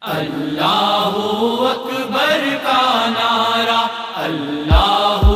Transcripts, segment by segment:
اللہ اکبر کا نعرہ، اللہ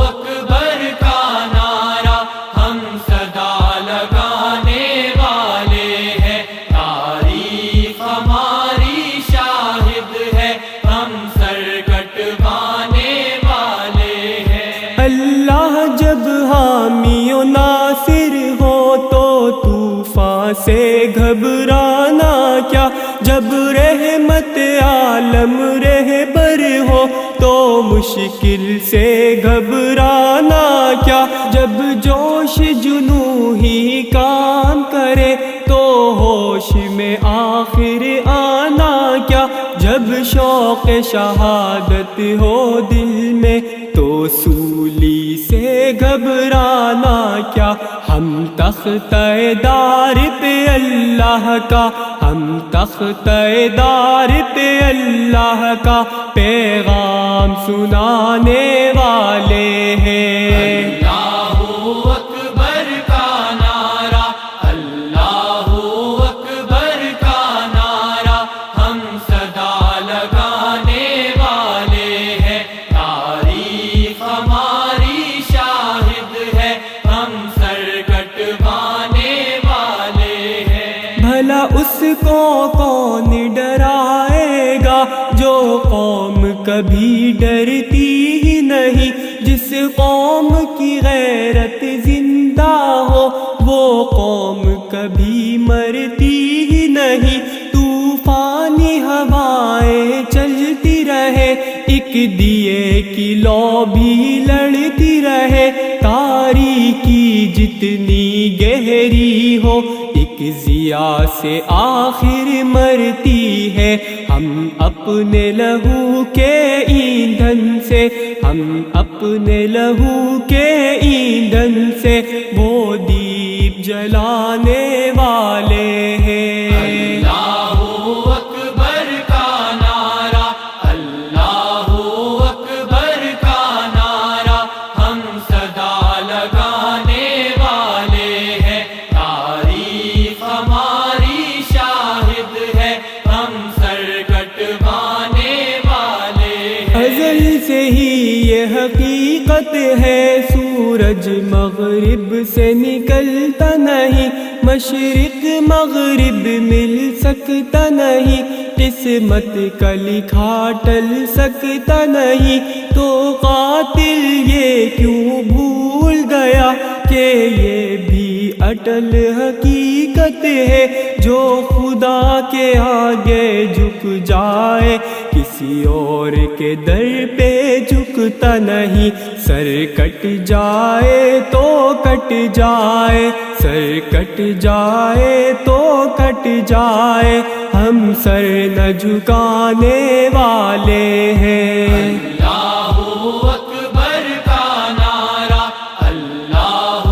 اکبر کا نعرہ، ہم صدا لگانے والے ہیں، تاریخ ہماری شاہد ہے، ہم سر کٹوانے والے ہیں۔ اللہ جب حامی و ناصر ہو تو طوفان سے گھبرانا کیا، جب رحمت عالم رہبر ہو تو مشکل سے گھبرانا کیا، جب جوش جنوں ہی کام کرے تو ہوش میں آخر آنا کیا، جب شوق شہادت ہو دل میں تو سولی سے گھبرانا کیا، ہم تختہ دار پہ اللہ کا، ہم تختہ دار پہ اللہ کا پیغام سنانے والے ہیں۔ اللہ اکبر کا نعرہ، اللہ اکبر کا نعرہ، ہم صدا لگانے والے ہیں، تاریخ ہماری شاہد ہے، ہم سر کٹوانے والے ہیں۔ بھلا اس کو کون ڈرائے گا جو قوم کبھی ڈرتی ہی نہیں، جس قوم کی غیرت زندہ ہو وہ قوم کبھی مرتی ہی نہیں، طوفانی ہوائیں چلتی رہے، ایک دیے کی لو بھی لڑتی رہے، تاریکی جتنی گہری ہو ایک ضیاء سے آخر مرتی ہے، ہم اپنے لہو کے ایندھن سے، ہم اپنے لہو کے ایندھن سے وہ دیپ جلانے والے ہیں۔ اللہ اکبر کا نعرہ، اللہ اکبر کا نعرہ، ہم صدا لگانے والے ہیں، تاریخ ہماری شاہد ہے، ہم سر کٹوانے والے ہیں۔ ازل سے ہی یہ حقیقت ہے، سورج مغرب سے نکلتا نہیں، مشرق مغرب مل سکتا نہیں، قسمت کا لکھا ٹل سکتا نہیں، تو قاتل یہ کیوں بھول گیا کہ یہ بھی اٹل حقیقت ہے، جو خدا کے آگے جھک جائے کسی اور کے در پہ جھکتا نہیں، سر کٹ جائے تو کٹ جائے، سر کٹ جائے تو کٹ جائے، ہم سر نہ جھکانے والے ہیں۔ اللہ اکبر کا نعرہ، اللہ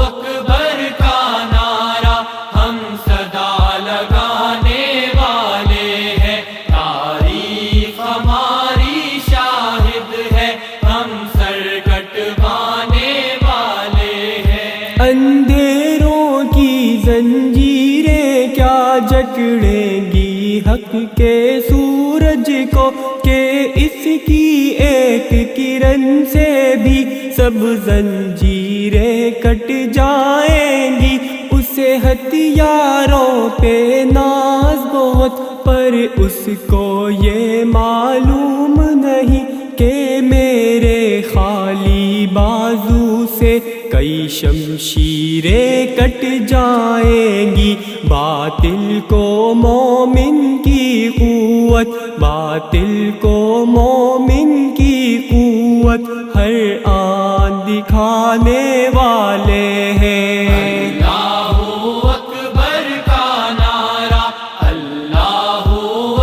اکبر کا نعرہ، ہم صدا لگانے والے ہیں، تاریخ ہماری شاہد ہے، ہم سر کٹوانے والے ہیں۔ اندھیروں کی زنجیریں کیا جکڑیں گی حق کے سورج کو، کہ اس کی ایک کرن سے بھی سب زنجیریں کٹ جائیں گی، اسے ہتھیاروں پہ ناز بہت، پر اس کو یہ معلوم نہیں کہ میرے خالی بازو سے کئی شمشیریں کٹ جائیں گی، باطل کو مومن کی قوت، باطل کو مومن کی قوت ہر آن دکھانے والے ہیں۔ اللہ اکبر کا نعرہ، اللہ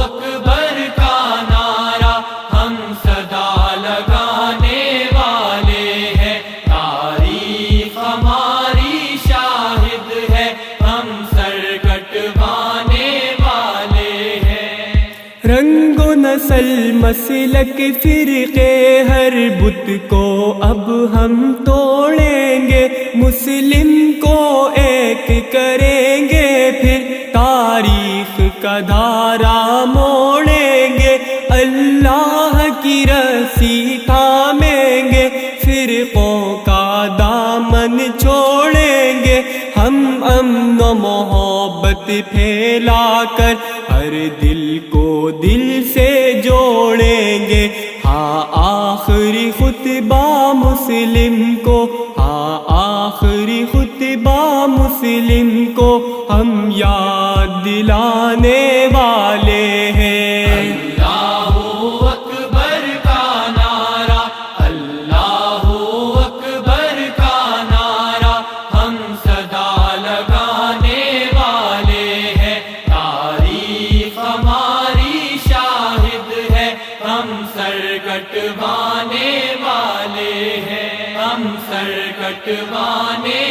اکبر کا نعرہ، ہم صدا لگانے والے ہیں، تاریخ ہماری شاہد ہے، ہم سر کٹوانے والے ہیں۔ رنگ و نسل مسلک فرقے ہر بت کو اب ہم توڑیں گے، مسلم کو ایک کریں گے، پھر تاریخ کا دھارا موڑ اللہ کی رسی تھامیں گے، فرقوں کا دامن چھوڑیں گے، ہم امن و محبت پھیلا کر ہر دل کو دل سے جوڑیں گے۔ ہاں آخری خطبہ مسلم کو، ہاں آخری خطبہ مسلم کو ہم یاد دلانے والے ہیں۔ اللہ اکبر کا نعرہ، اللہ اکبر کا نعرہ ہم صدا لگانے والے ہیں۔ تاریخ ہماری شاہد ہے، ہم سر کٹوانے والے ہیں، ہم سر کٹوانے